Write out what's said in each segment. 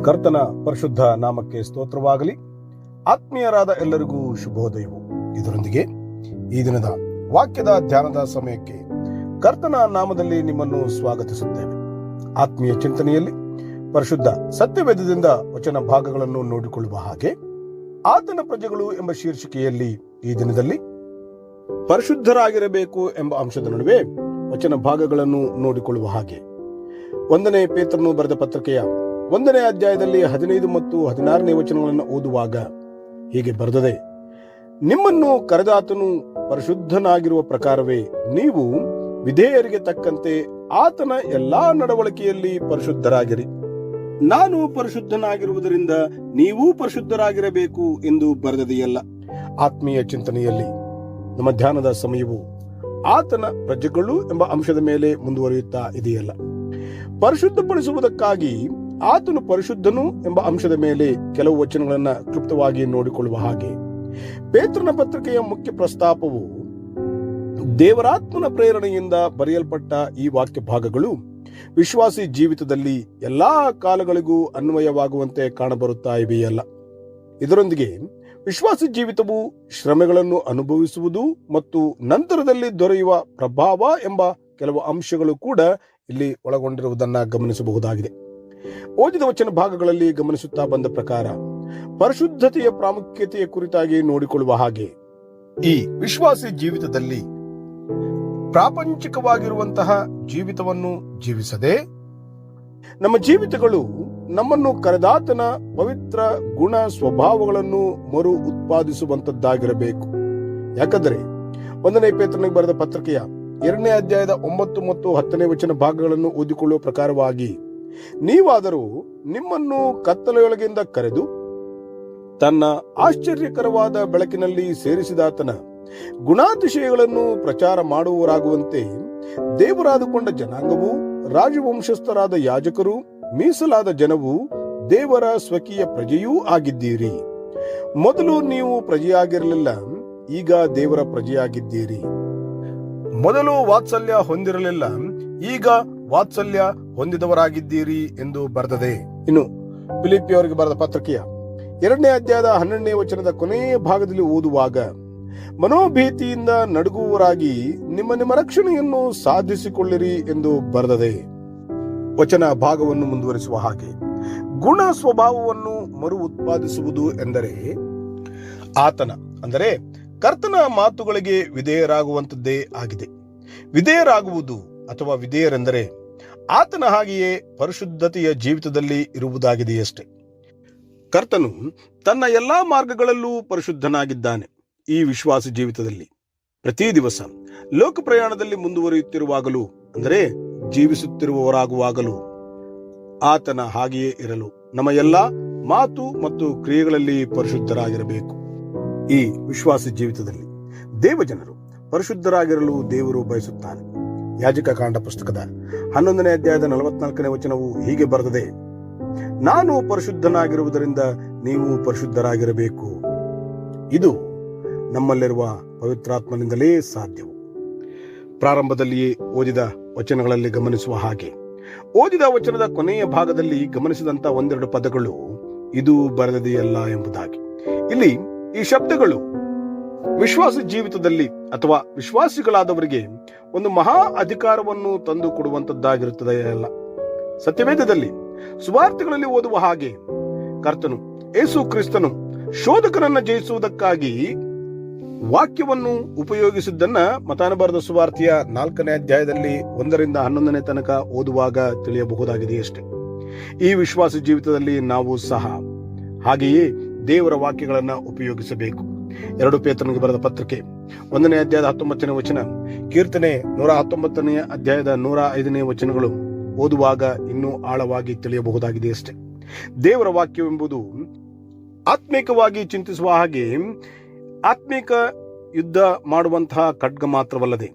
ಕರ್ತನ ಪರಿಶುದ್ಧ ನಾಮಕ್ಕೆ ಸ್ತೋತ್ರವಾಗಲಿ. ಆತ್ಮೀಯರಾದ ಎಲ್ಲರಿಗೂ ಶುಭೋದಯವು. ಇದರೊಂದಿಗೆ ಈ ದಿನದ ವಾಕ್ಯದ ಧ್ಯಾನದ ಸಮಯಕ್ಕೆ ಕರ್ತನ ನಾಮದಲ್ಲಿ ನಿಮ್ಮನ್ನು ಸ್ವಾಗತಿಸುತ್ತೇವೆ. ಆತ್ಮೀಯ ಚಿಂತನೆಯಲ್ಲಿ ಪರಿಶುದ್ಧ ಸತ್ಯವೇದದಿಂದ ವಚನ ಭಾಗಗಳನ್ನು ನೋಡಿಕೊಳ್ಳುವ ಹಾಗೆ ಆತನ ಪ್ರಜೆಗಳು ಎಂಬ ಶೀರ್ಷಿಕೆಯಲ್ಲಿ ಈ ದಿನದಲ್ಲಿ ಪರಿಶುದ್ಧರಾಗಿರಬೇಕು ಎಂಬ ಅಂಶದ ನಡುವೆ ವಚನ ಭಾಗಗಳನ್ನು ನೋಡಿಕೊಳ್ಳುವ ಹಾಗೆ 1ನೇ ಪೇತ್ರನು ಬರೆದ ಪತ್ರಿಕೆಯ 1ನೇ ಅಧ್ಯಾಯದಲ್ಲಿ 15 ಮತ್ತು 16ನೇ ವಚನಗಳನ್ನು ಓದುವಾಗ ಹೀಗೆ ಬರೆದದೆ: ನಿಮ್ಮನ್ನು ಕರೆದಾತನು ಪರಿಶುದ್ಧನಾಗಿರುವ ಪ್ರಕಾರವೇ ನೀವು ವಿಧೇಯರಿಗೆ ತಕ್ಕಂತೆ ಆತನ ಎಲ್ಲಾ ನಡವಳಿಕೆಯಲ್ಲಿ ಪರಿಶುದ್ಧರಾಗಿರಿ. ನಾನು ಪರಿಶುದ್ಧನಾಗಿರುವುದರಿಂದ ನೀವೂ ಪರಿಶುದ್ಧರಾಗಿರಬೇಕು ಎಂದು ಬರೆದದೆಯಲ್ಲ. ಆತ್ಮೀಯ ಚಿಂತನೆಯಲ್ಲಿ ನಮ್ಮ ಧ್ಯಾನದ ಸಮಯವು ಆತನ ಪ್ರಜೆಗಳು ಎಂಬ ಅಂಶದ ಮೇಲೆ ಮುಂದುವರಿಯುತ್ತಾ ಇದೆಯಲ್ಲ. ಪರಿಶುದ್ಧಪಡಿಸುವುದಕ್ಕಾಗಿ ಆತನು ಪರಿಶುದ್ಧನು ಎಂಬ ಅಂಶದ ಮೇಲೆ ಕೆಲವು ವಚನಗಳನ್ನ ಕ್ಲುಪ್ತವಾಗಿ ನೋಡಿಕೊಳ್ಳುವ ಹಾಗೆ ಪೇತ್ರನ ಪತ್ರಿಕೆಯ ಮುಖ್ಯ ಪ್ರಸ್ತಾಪವು ದೇವರಾತ್ಮನ ಪ್ರೇರಣೆಯಿಂದ ಬರೆಯಲ್ಪಟ್ಟ ಈ ವಾಕ್ಯ ಭಾಗಗಳು ವಿಶ್ವಾಸಿ ಜೀವಿತದಲ್ಲಿ ಎಲ್ಲಾ ಕಾಲಗಳಿಗೂ ಅನ್ವಯವಾಗುವಂತೆ ಕಾಣಬರುತ್ತಾ ಇವೆಯಲ್ಲ. ಇದರೊಂದಿಗೆ ವಿಶ್ವಾಸಿ ಜೀವಿತವು ಶ್ರಮೆಗಳನ್ನು ಅನುಭವಿಸುವುದು ಮತ್ತು ನಂತರದಲ್ಲಿ ದೊರೆಯುವ ಪ್ರಭಾವ ಎಂಬ ಕೆಲವು ಅಂಶಗಳು ಕೂಡ ಇಲ್ಲಿ ಒಳಗೊಂಡಿರುವುದನ್ನು ಗಮನಿಸಬಹುದಾಗಿದೆ. ಓದಿದ ವಚನ ಭಾಗಗಳಲ್ಲಿ ಗಮನಿಸುತ್ತಾ ಬಂದ ಪ್ರಕಾರ ಪರಿಶುದ್ಧತೆಯ ಪ್ರಾಮುಖ್ಯತೆಯ ಕುರಿತಾಗಿ ನೋಡಿಕೊಳ್ಳುವ ಹಾಗೆ ಈ ವಿಶ್ವಾಸಿ ಜೀವಿತದಲ್ಲಿ ಪ್ರಾಪಂಚಿಕವಾಗಿರುವಂತಹ ಜೀವಿತವನ್ನು ಜೀವಿಸದೆ ನಮ್ಮ ಜೀವಿತಗಳು ನಮ್ಮನ್ನು ಕರೆದಾತನ ಪವಿತ್ರ ಗುಣ ಸ್ವಭಾವಗಳನ್ನು ಮರು ಉತ್ಪಾದಿಸುವಂತದ್ದಾಗಿರಬೇಕು. ಯಾಕಂದರೆ 1ನೇ ಪೇತ್ರನಿಗೆ ಬರೆದ ಪತ್ರಿಕೆಯ 2ನೇ ಅಧ್ಯಾಯದ 9 ಮತ್ತು 10ನೇ ವಚನ ಭಾಗಗಳನ್ನು ಓದಿಕೊಳ್ಳುವ ಪ್ರಕಾರವಾಗಿ ನೀವಾದರೂ ನಿಮ್ಮನ್ನು ಕತ್ತಲೆಯೊಳಗಿಂದ ಕರೆದು ತನ್ನ ಆಶ್ಚರ್ಯಕರವಾದ ಬೆಳಕಿನಲ್ಲಿ ಸೇರಿಸಿದಾತನ ಗುಣಾತಿಶಯಗಳನ್ನು ಪ್ರಚಾರ ಮಾಡುವವರಾಗುವಂತೆ ದೇವರಾದುಕೊಂಡ ಜನಾಂಗವು, ರಾಜವಂಶಸ್ಥರಾದ ಯಾಜಕರು, ಮೀಸಲಾದ ಜನವು, ದೇವರ ಸ್ವಕೀಯ ಪ್ರಜೆಯೂ ಆಗಿದ್ದೀರಿ. ಮೊದಲು ನೀವು ಪ್ರಜೆಯಾಗಿರಲಿಲ್ಲ, ಈಗ ದೇವರ ಪ್ರಜೆಯಾಗಿದ್ದೀರಿ. ಮೊದಲು ವಾತ್ಸಲ್ಯ ಹೊಂದಿರಲಿಲ್ಲ, ಈಗ ವಾತ್ಸಲ್ಯ ಹೊಂದಿದವರಾಗಿದ್ದೀರಿ ಎಂದು ಬರೆದದೆ. ಇನ್ನು ಫಿಲಿಪ್ಪಿಯವರಿಗೆ ಬರೆದ ಪತ್ರಿಕೆಯ 2ನೇ ಅಧ್ಯಾಯದ 12ನೇ ವಚನದ ಕೊನೆಯ ಭಾಗದಲ್ಲಿ ಓದುವಾಗ ಮನೋಭೀತಿಯಿಂದ ನಡುಗುವವರಾಗಿ ನಿಮ್ಮ ರಕ್ಷಣೆಯನ್ನು ಸಾಧಿಸಿಕೊಳ್ಳಿರಿ ಎಂದು ಬರೆದದೆ. ವಚನ ಭಾಗವನ್ನು ಮುಂದುವರಿಸುವ ಹಾಗೆ ಗುಣ ಸ್ವಭಾವವನ್ನು ಮರು ಉತ್ಪಾದಿಸುವುದು ಎಂದರೆ ಆತನ ಅಂದರೆ ಕರ್ತನ ಮಾತುಗಳಿಗೆ ವಿಧೇಯರಾಗುವಂತದ್ದೇ ಆಗಿದೆ. ವಿಧೇಯರಾಗುವುದು ಅಥವಾ ವಿಧೇಯರೆಂದರೆ ಆತನ ಹಾಗೆಯೇ ಪರಿಶುದ್ಧತೆಯ ಜೀವಿತದಲ್ಲಿ ಇರುವುದಾಗಿದೆಯಷ್ಟೇ. ಕರ್ತನು ತನ್ನ ಎಲ್ಲಾ ಮಾರ್ಗಗಳಲ್ಲೂ ಪರಿಶುದ್ಧನಾಗಿದ್ದಾನೆ. ಈ ವಿಶ್ವಾಸ ಜೀವಿತದಲ್ಲಿ ಪ್ರತಿ ದಿವಸ ಲೋಕ ಪ್ರಯಾಣದಲ್ಲಿ ಮುಂದುವರಿಯುತ್ತಿರುವಾಗಲೂ ಅಂದರೆ ಜೀವಿಸುತ್ತಿರುವವರಾಗುವಾಗಲೂ ಆತನ ಹಾಗೆಯೇ ಇರಲು ನಮ್ಮ ಎಲ್ಲ ಮಾತು ಮತ್ತು ಕ್ರಿಯೆಗಳಲ್ಲಿ ಪರಿಶುದ್ಧರಾಗಿರಬೇಕು. ಈ ವಿಶ್ವಾಸ ಜೀವಿತದಲ್ಲಿ ದೇವಜನರು ಪರಿಶುದ್ಧರಾಗಿರಲು ದೇವರು ಬಯಸುತ್ತಾನೆ. ಯಾಜಕಕಾಂಡ ಪುಸ್ತಕದ 11ನೇ ಅಧ್ಯಾಯದ 44ನೇ ವಚನವು ಹೀಗೆ ಬರೆದದೆ: ನಾನು ಪರಿಶುದ್ಧನಾಗಿರುವುದರಿಂದ ನೀವು ಪರಿಶುದ್ಧರಾಗಿರಬೇಕು. ಇದು ನಮ್ಮಲ್ಲಿರುವ ಪವಿತ್ರಾತ್ಮನಿಂದಲೇ ಸಾಧ್ಯವು. ಪ್ರಾರಂಭದಲ್ಲಿಯೇ ಓದಿದ ವಚನಗಳಲ್ಲಿ ಗಮನಿಸುವ ಹಾಗೆ ಓದಿದ ವಚನದ ಕೊನೆಯ ಭಾಗದಲ್ಲಿ ಗಮನಿಸಿದಂತ ಒಂದೆರಡು ಪದಗಳು ಇದು ಬರೆದದೆಯಲ್ಲ ಎಂಬುದಾಗಿ. ಇಲ್ಲಿ ಈ ಶಬ್ದಗಳು ವಿಶ್ವಾಸ ಜೀವಿತದಲ್ಲಿ ಅಥವಾ ವಿಶ್ವಾಸಿಗಳಾದವರಿಗೆ ಒಂದು ಮಹಾ ಅಧಿಕಾರವನ್ನು ತಂದು ಕೊಡುವಂತದ್ದಾಗಿರುತ್ತದೆ ಅಲ್ಲ. ಸತ್ಯವೇದದಲ್ಲಿ ಸುವಾರ್ತೆಗಳಲ್ಲಿ ಓದುವ ಹಾಗೆ ಕರ್ತನು ಯೇಸು ಕ್ರಿಸ್ತನು ಶೋಧಕರನ್ನ ಜಯಿಸುವುದಕ್ಕಾಗಿ ವಾಕ್ಯವನ್ನು ಉಪಯೋಗಿಸಿದ್ದನ್ನ ಮತ್ತಾಯನ ಬರೆದ ಸುವಾರ್ತೆಯ 4ನೇ ಅಧ್ಯಾಯದಲ್ಲಿ 1ರಿಂದ 11ನೇ ತನಕ ಓದುವಾಗ ತಿಳಿಯಬಹುದಾಗಿದೆಯಷ್ಟೇ. ಈ ವಿಶ್ವಾಸ ಜೀವಿತದಲ್ಲಿ ನಾವು ಸಹ ಹಾಗೆಯೇ ದೇವರ ವಾಕ್ಯಗಳನ್ನ ಉಪಯೋಗಿಸಬೇಕು. 2 ಪೇತ್ರನಿಗೆ ಬರೆದ ಪತ್ರಿಕೆ 1ನೇ ಅಧ್ಯಾಯದ 19ನೇ ವಚನ, ಕೀರ್ತನೆ 119ನೇ ಅಧ್ಯಾಯದ 105ನೇ ವಚನಗಳು ಓದುವಾಗ ಇನ್ನೂ ಆಳವಾಗಿ ತಿಳಿಯಬಹುದಾಗಿದೆಯಷ್ಟೇ. ದೇವರ ವಾಕ್ಯವೆಂಬುದು ಆತ್ಮಿಕವಾಗಿ ಚಿಂತಿಸುವ ಹಾಗೆ ಆತ್ಮಿಕ ಯುದ್ಧ ಮಾಡುವಂತಹ ಖಡ್ಗ ಮಾತ್ರವಲ್ಲದೆ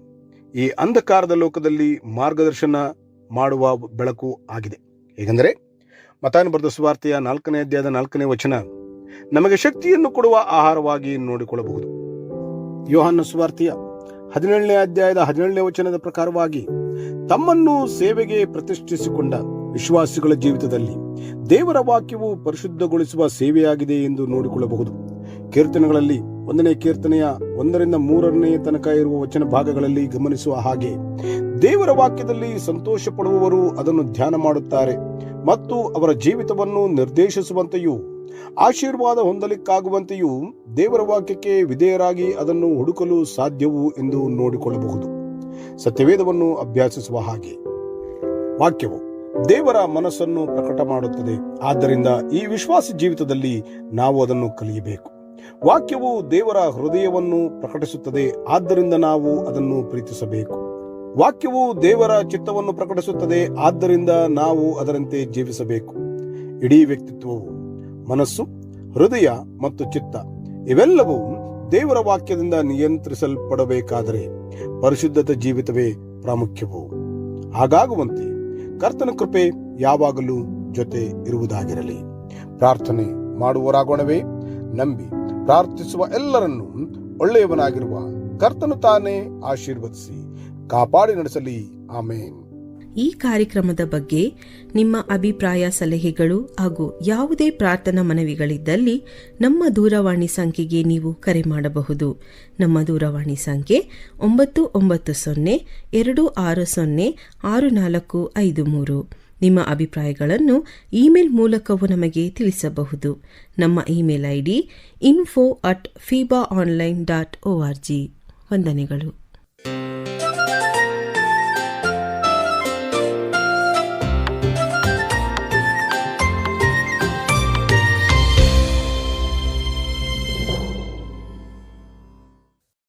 ಈ ಅಂಧಕಾರದ ಲೋಕದಲ್ಲಿ ಮಾರ್ಗದರ್ಶನ ಮಾಡುವ ಬೆಳಕು ಆಗಿದೆ. ಹೇಗೆಂದರೆ ಮತ್ತಾಯನ ಬರೆದ ಸುವಾರ್ತೆಯ 4ನೇ ಅಧ್ಯಾಯದ 4ನೇ ವಚನ ನಮಗೆ ಶಕ್ತಿಯನ್ನು ಕೊಡುವ ಆಹಾರವಾಗಿ ನೋಡಿಕೊಳ್ಳಬಹುದು. ಯೋಹಾನ ಸುವಾರ್ತೆಯ 17ನೇ ಅಧ್ಯಾಯದ 17ನೇ ವಚನದ ಪ್ರಕಾರವಾಗಿ ತಮ್ಮನ್ನು ಸೇವೆಗೆ ಪ್ರತಿಷ್ಠಿಸಿಕೊಂಡ ವಿಶ್ವಾಸಿಗಳ ಜೀವಿತದಲ್ಲಿ ದೇವರ ವಾಕ್ಯವು ಪರಿಶುದ್ಧಗೊಳಿಸುವ ಸೇವೆಯಾಗಿದೆ ಎಂದು ನೋಡಿಕೊಳ್ಳಬಹುದು. ಕೀರ್ತನೆಗಳಲ್ಲಿ 1ನೇ ಕೀರ್ತನೆಯ 1ರಿಂದ 3ನೇ ತನಕ ಇರುವ ವಚನ ಭಾಗಗಳಲ್ಲಿ ಗಮನಿಸುವ ಹಾಗೆ ದೇವರ ವಾಕ್ಯದಲ್ಲಿ ಸಂತೋಷ ಪಡುವವರು ಅದನ್ನು ಧ್ಯಾನ ಮಾಡುತ್ತಾರೆ ಮತ್ತು ಅವರ ಜೀವಿತವನ್ನು ನಿರ್ದೇಶಿಸುವಂತೆಯೂ ಆಶೀರ್ವಾದ ಹೊಂದಲಿಕ್ಕಾಗುವಂತೆಯೂ ದೇವರ ವಾಕ್ಯಕ್ಕೆ ವಿಧೇಯರಾಗಿ ಅದನ್ನು ಹುಡುಕಲು ಸಾಧ್ಯವು ಎಂದು ನೋಡಿಕೊಳ್ಳಬಹುದು. ಸತ್ಯವೇದವನ್ನು ಅಭ್ಯಾಸಿಸುವ ಹಾಗೆ ವಾಕ್ಯವು ದೇವರ ಮನಸ್ಸನ್ನು ಪ್ರಕಟ ಮಾಡುತ್ತದೆ. ಆದ್ದರಿಂದ ಈ ವಿಶ್ವಾಸ ಜೀವಿತದಲ್ಲಿ ನಾವು ಅದನ್ನು ಕಲಿಯಬೇಕು. ವಾಕ್ಯವು ದೇವರ ಹೃದಯವನ್ನು ಪ್ರಕಟಿಸುತ್ತದೆ, ಆದ್ದರಿಂದ ನಾವು ಅದನ್ನು ಪ್ರೀತಿಸಬೇಕು. ವಾಕ್ಯವು ದೇವರ ಚಿತ್ತವನ್ನು ಪ್ರಕಟಿಸುತ್ತದೆ, ಆದ್ದರಿಂದ ನಾವು ಅದರಂತೆ ಜೀವಿಸಬೇಕು. ಇಡೀ ವ್ಯಕ್ತಿತ್ವವು ಮನಸ್ಸು, ಹೃದಯ ಮತ್ತು ಚಿತ್ತ ಇವೆಲ್ಲವೂ ದೇವರ ವಾಕ್ಯದಿಂದ ನಿಯಂತ್ರಿಸಲ್ಪಡಬೇಕಾದರೆ ಪರಿಶುದ್ಧತೆ ಜೀವಿತವೇ ಪ್ರಾಮುಖ್ಯವು. ಹಾಗಾಗುವಂತೆ ಕರ್ತನ ಕೃಪೆ ಯಾವಾಗಲೂ ಜೊತೆ ಇರುವುದಾಗಿರಲಿ. ಪ್ರಾರ್ಥನೆ ಮಾಡುವವರಾಗೋಣವೇ. ನಂಬಿ ಪ್ರಾರ್ಥಿಸುವ ಎಲ್ಲರನ್ನೂ ಒಳ್ಳೆಯವನಾಗಿರುವ ಕರ್ತನು ತಾನೇ ಆಶೀರ್ವದಿಸಿ ಕಾಪಾಡಿ ನಡೆಸಲಿ. ಆಮೇನ್. ಈ ಕಾರ್ಯಕ್ರಮದ ಬಗ್ಗೆ ನಿಮ್ಮ ಅಭಿಪ್ರಾಯ, ಸಲಹೆಗಳು ಹಾಗೂ ಯಾವುದೇ ಪ್ರಾರ್ಥನಾ ಮನವಿಗಳಿದ್ದಲ್ಲಿ ನಮ್ಮ ದೂರವಾಣಿ ಸಂಖ್ಯೆಗೆ ನೀವು ಕರೆ ಮಾಡಬಹುದು. ನಮ್ಮ ದೂರವಾಣಿ ಸಂಖ್ಯೆ 992026065453. ನಿಮ್ಮ ಅಭಿಪ್ರಾಯಗಳನ್ನು ಇಮೇಲ್ ಮೂಲಕವೂ ನಮಗೆ ತಿಳಿಸಬಹುದು. ನಮ್ಮ ಇಮೇಲ್ ID info@fibaonline.org. ವಂದನೆಗಳು.